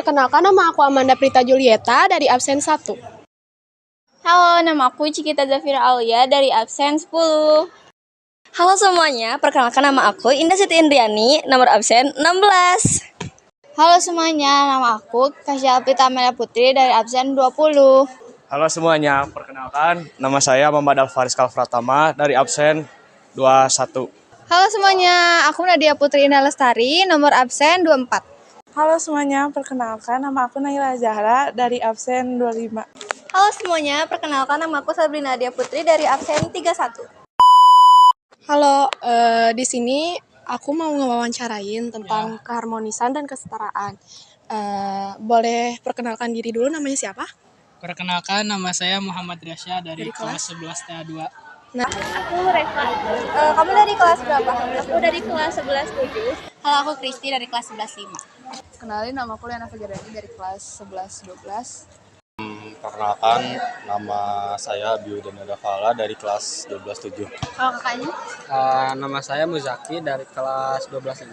perkenalkan nama aku Amanda Prita Julieta dari absen 1. Halo, nama aku Cikita Zafira Aulia dari absen 10. Halo semuanya, perkenalkan nama aku Indah Siti Indriani, nomor absen 16. Halo semuanya, nama aku Kasya Alpita Amelia Putri dari absen 20. Halo semuanya, perkenalkan nama saya Muhammad Alfaris Kalfratama dari absen 21. Halo semuanya, aku Nadia Putri Indah Lestari, nomor absen 24. Halo semuanya, perkenalkan nama aku Naila Zahra dari absen 25. Halo semuanya, perkenalkan nama aku Sabrina Nadia Putri dari absen 31. Halo, di sini aku mau ngewawancarain tentang keharmonisan dan kesetaraan. Boleh perkenalkan diri dulu, namanya siapa? Perkenalkan, nama saya Muhammad Rasya dari kelas 11 TA2. Nah, Aku Reva. Kamu dari kelas berapa? Aku dari kelas 11-7. Halo, aku Kristi dari kelas 11-5. Kenalin, nama aku Liana Fagerani dari kelas 11-12. Perkenalkan, nama saya Biudana Davala dari kelas 12-7. Kalau kakaknya? Nama saya Muzaki dari kelas 12-5.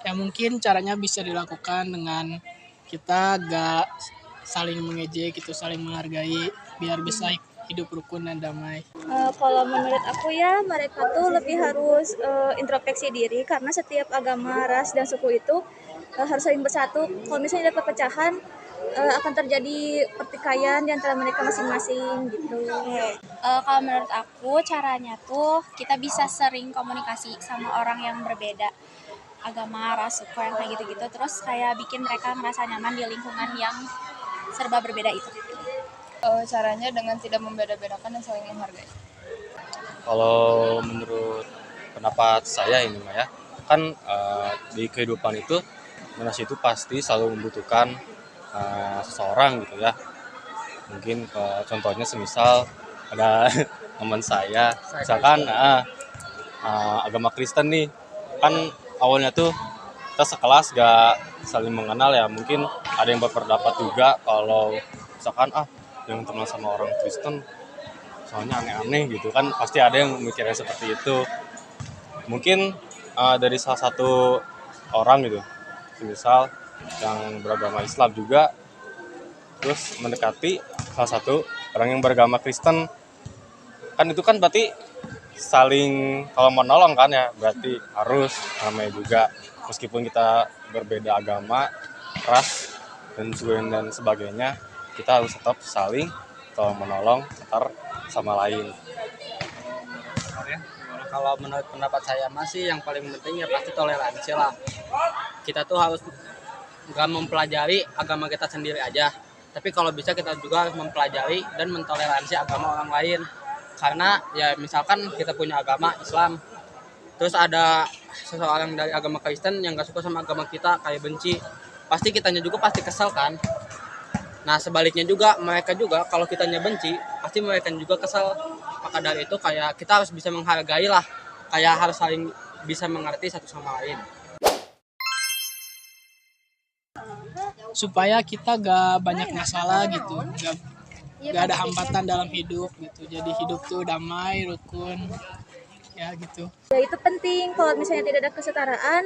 Ya mungkin caranya bisa dilakukan dengan kita gak saling mengejek gitu, saling menghargai biar bisa hidup rukun dan damai. Kalau menurut aku ya, mereka tuh lebih harus introspeksi diri karena setiap agama, ras, dan suku itu harus saling bersatu. Kalau misalnya ada perpecahan, akan terjadi pertikaian di antara mereka masing-masing gitu. Kalau menurut aku caranya tuh kita bisa sering komunikasi sama orang yang berbeda agama, ras, suku yang kayak gitu-gitu, terus kayak bikin mereka merasa nyaman di lingkungan yang serba berbeda itu. Caranya dengan tidak membeda-bedakan dan saling menghargai. Kalau menurut pendapat saya ini Maya, kan di kehidupan itu manusia itu pasti selalu membutuhkan seseorang gitu ya. Mungkin contohnya semisal ada teman saya, misalkan agama Kristen nih, kan awalnya tuh kita sekelas gak saling mengenal ya, mungkin ada yang berpendapat juga kalau misalkan jangan kenal sama orang Kristen soalnya aneh-aneh gitu kan, pasti ada yang mikirnya seperti itu. Mungkin dari salah satu orang gitu, misal yang beragama Islam juga terus mendekati salah satu orang yang beragama Kristen, kan itu kan berarti saling kalau menolong kan ya, berarti harus namanya juga meskipun kita berbeda agama, ras dan sebagainya, kita harus tetap saling tolong menolong antar sama lain. Kalau menurut pendapat saya masih yang paling penting ya pasti toleransi lah. Kita tuh harus nggak mempelajari agama kita sendiri aja, tapi kalau bisa kita juga mempelajari dan mentoleransi agama orang lain. Karena ya misalkan kita punya agama Islam, terus ada seseorang dari agama Kristen yang gak suka sama agama kita, kayak benci, pasti kitanya juga pasti kesel kan. Nah sebaliknya juga, mereka juga kalau kitanya benci, pasti mereka juga kesel. Maka dari itu kayak kita harus bisa menghargai lah, kayak harus saling bisa mengerti satu sama lain. Supaya kita gak banyak masalah gitu, gak ada hambatan dalam hidup gitu. Jadi hidup tuh damai, rukun, ya gitu. Ya itu penting, kalau misalnya tidak ada kesetaraan,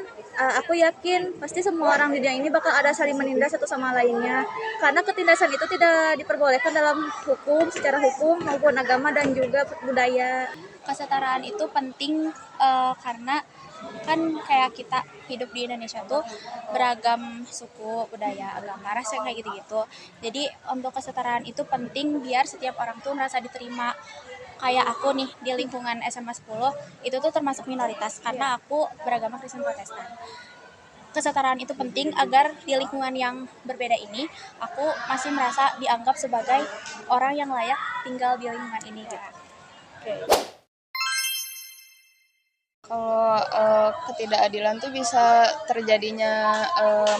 aku yakin pasti semua orang di dunia ini bakal ada saling menindas satu sama lainnya. Karena ketindasan itu tidak diperbolehkan dalam hukum, secara hukum maupun agama dan juga budaya. Kesetaraan itu penting karena kan kayak kita hidup di Indonesia tuh beragam suku, budaya, agama, ras yang kayak gitu-gitu. Jadi untuk kesetaraan itu penting biar setiap orang tuh merasa diterima. Kayak aku nih di lingkungan SMA 10 itu tuh termasuk minoritas karena aku beragama Kristen Protestan. Kesetaraan itu penting agar di lingkungan yang berbeda ini aku masih merasa dianggap sebagai orang yang layak tinggal di lingkungan ini gitu. Kalau ketidakadilan tuh bisa terjadinya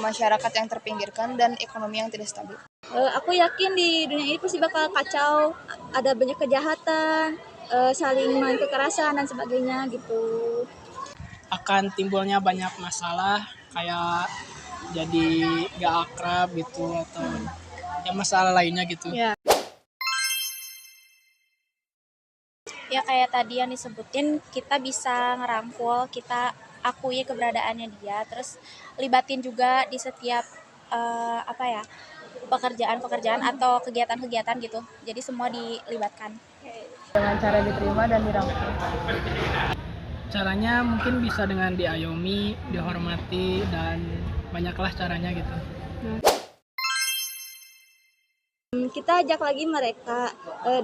masyarakat yang terpinggirkan dan ekonomi yang tidak stabil. Aku yakin di dunia ini pasti bakal kacau, ada banyak kejahatan, saling main kekerasan dan sebagainya gitu. Akan timbulnya banyak masalah, kayak jadi gak akrab gitu, atau ya masalah lainnya gitu. Ya kayak tadi yang disebutin, kita bisa ngerangkul, kita akui keberadaannya dia, terus libatin juga di setiap pekerjaan-pekerjaan atau kegiatan-kegiatan gitu. Jadi semua dilibatkan. Dengan cara diterima dan dirangkul. Caranya mungkin bisa dengan diayomi, dihormati, dan banyaklah caranya gitu. Kita ajak lagi mereka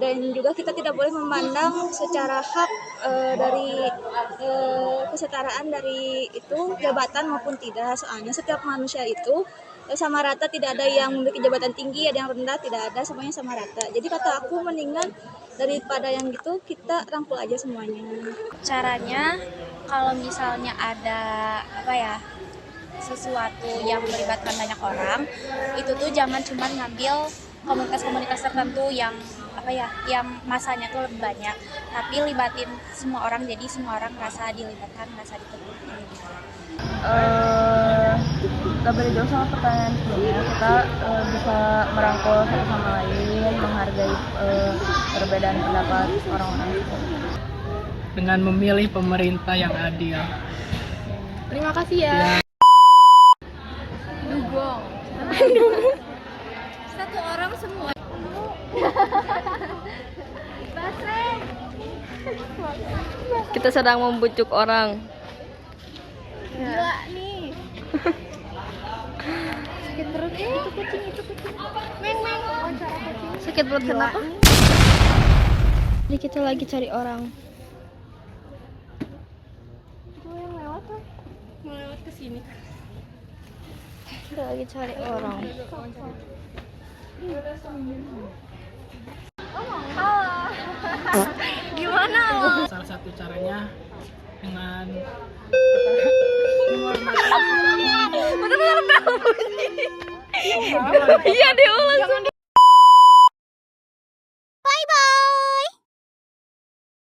dan juga kita tidak boleh memandang secara hak dari kesetaraan dari itu jabatan maupun tidak. Soalnya setiap manusia itu sama rata, tidak ada yang memiliki jabatan tinggi, ada yang rendah, tidak ada, semuanya sama rata. Jadi kata aku mendingan daripada yang gitu kita rangkul aja semuanya. Caranya kalau misalnya ada sesuatu yang melibatkan banyak orang, itu tuh jangan cuma ngambil komunitas-komunitas tertentu yang yang masanya tuh lebih banyak, tapi libatin semua orang, jadi semua orang merasa dilibatkan, merasa diterima. Gak beda jauh sama pertanyaan sebelumnya, kita bisa merangkul satu sama lain, menghargai perbedaan pendapat orang-orang. Dengan memilih pemerintah yang adil. Terima kasih ya. Dugong. Satu orang semua. Kita sedang membujuk orang. Gila nih. Sakit perut itu kucing. Meng wawancara kucing. Sakit perut kenapa? Jadi kita lagi cari orang. Mau lewat ke sini. Kita lagi cari orang. Gimana? Salah satu caranya dengan Bener-bener tahu. Iya, diulang.